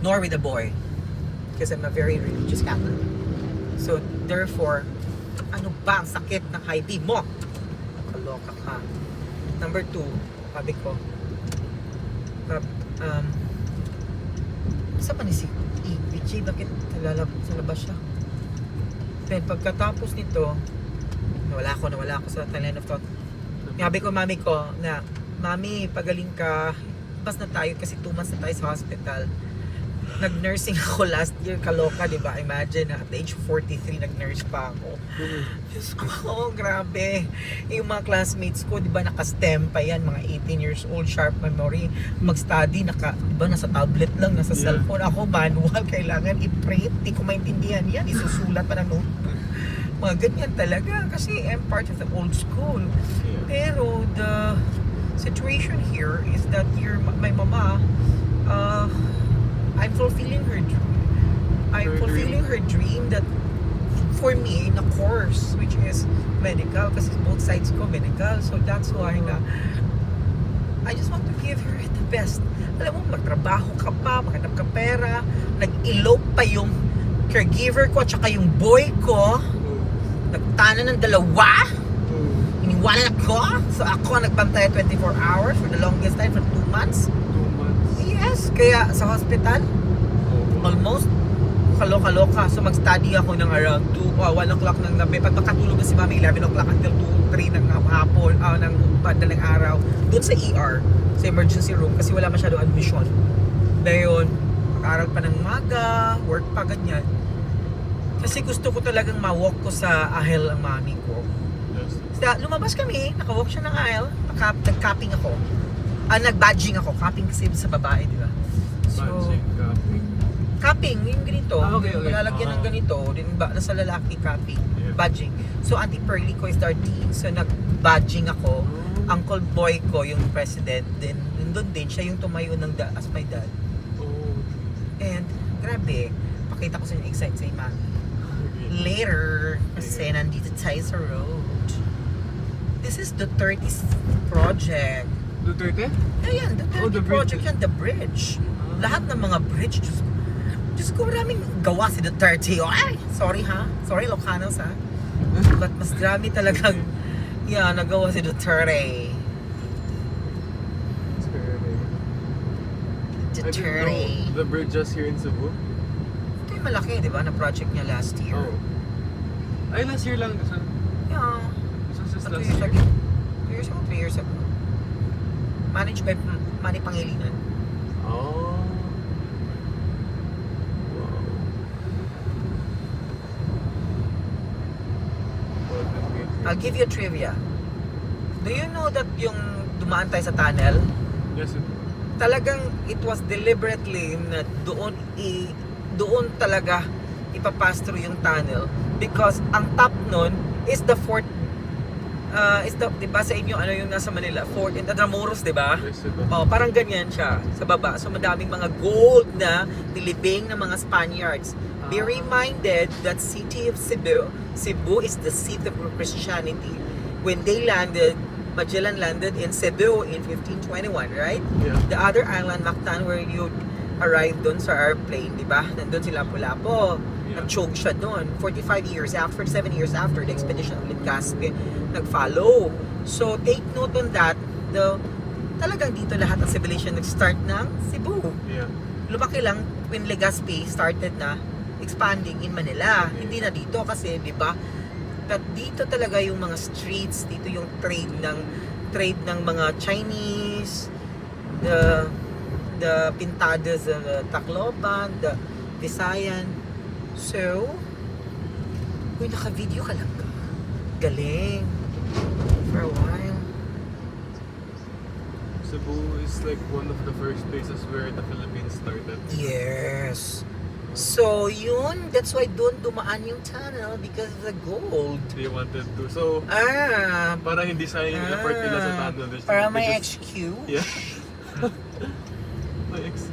nor with a boy. Because I'm a very religious Catholic. So, therefore, ano ba ang sakit ng high B mo? Kaloka ka. Number 2, sabi ko, saan pa ni si BJ? Bakit sa labas siya? Then, pagkatapos nito, nawala ako sa Thailand of Thought. Sabi ko, mami ko, na, mami, pagaling ka, pas na tayo kasi 2 months na tayo sa hospital. Nag-nursing ako last year, kaloka, di ba? Imagine, at age 43, nag-nurse pa ako. Diyos ko, grabe. Yung mga classmates ko, di ba, naka-STEM pa yan, mga 18 years old, sharp memory. Mag-study, di ba, nasa tablet lang, nasa cellphone. Ako, manual, kailangan i-print. Di ko maintindihan yan, isusulat pa ng notebook. Mga ganyan talaga, kasi I'm part of the old school. Pero, the situation here is that my mama, I'm fulfilling her dream. I'm fulfilling her dream that for me, in a course, which is medical, kasi both sides ko medical. So that's why na I just want to give her the best. Alam mo, magtrabaho ka pa, maghanap ka pera, nag-elope pa yung caregiver ko at saka yung boy ko. Nagtana ng 2. Iniwanan ako. So ako nagbantay 24 hours for the longest time, for 2 months. Yes, kaya sa hospital, almost kaloka. So mag-study ako ng around 1 o'clock ng gabi. Pagpakatulog na si mami, 11 o'clock until 2, 3 ng hapon, ng madaling araw. Doon sa ER, sa emergency room, kasi wala masyadong admission. Ngayon, mag-aral pa ng maga, work pa, ganyan. Kasi gusto ko talagang ma-walk ko sa aisle ang mami ko. Lumabas kami, naka-walk siya ng aisle, nag-capping ako. Nag-badging ako, capping kasi sa babae, di ba? So, capping, yung ganito. Okay. Lalagyan ng ganito, din ba, nasa lalaki capping, badging. So, Auntie Pearly ko is 13, so nag-badging ako. Uncle Boy ko, yung president, din, nandun din, siya yung tumayo ng as my dad. And, grabe, pakita ko sa inyo, excite sa mami. Later, kasi nandito tayo sa road. This is the 30th project. Duterte? Ayan, the 30th project yan, the bridge. Lahat ng mga bridge, Diyos ko, maraming gawa si Duterte. Ay, sorry ha. Sorry, Locanos ha. But mas dami talagang, nagawa si Duterte. Duterte. The bridges here in Cebu? Ito yung malaki, di ba, na project niya last year. Ay, last year lang. Yeah. Just 2 last years year? ago. 2 years ago, 3 years ago. Managed by Manny Pangilinan. Oh. Wow. I'll give you a trivia. Do you know that yung dumaan tayo sa tunnel? Yes. Talagang it was deliberately na doon talaga ipapass through yung tunnel because ang top nun is the fort di ba sa inyo ano yung nasa Manila Fort Intramuros, di ba? Yes, Parang ganyan siya sa baba. So madaming mga gold na nilibing ng mga Spaniards. Be reminded that city of Cebu is the seat of Christianity. When they landed, Magellan landed in Cebu in 1521, right? Yeah. The other island, Mactan, where you arrived doon sa airplane, di ba? Nandun si Lapu-Lapu. Nag-choke siya doon. 47 years after the expedition of Legazpi nag-follow. So, take note on that. Talagang dito lahat ng civilization nag-start ng Cebu. Yeah. Lumaki lang when Legazpi started na expanding in Manila. Hindi na dito kasi, di ba? But dito talaga yung mga streets, dito yung trade ng mga Chinese, the pintadas of Tacloban, the Visayan. So, naka-video ka lang ka. Galing. For a while. Cebu is like one of the first places where the Philippines started. Yes. So, yun. That's why doon dumaan yung tunnel because of the gold. They wanted to. So, para hindi sayang yung effort nila sa tunnel. Para may HQ. Yeah. My ex.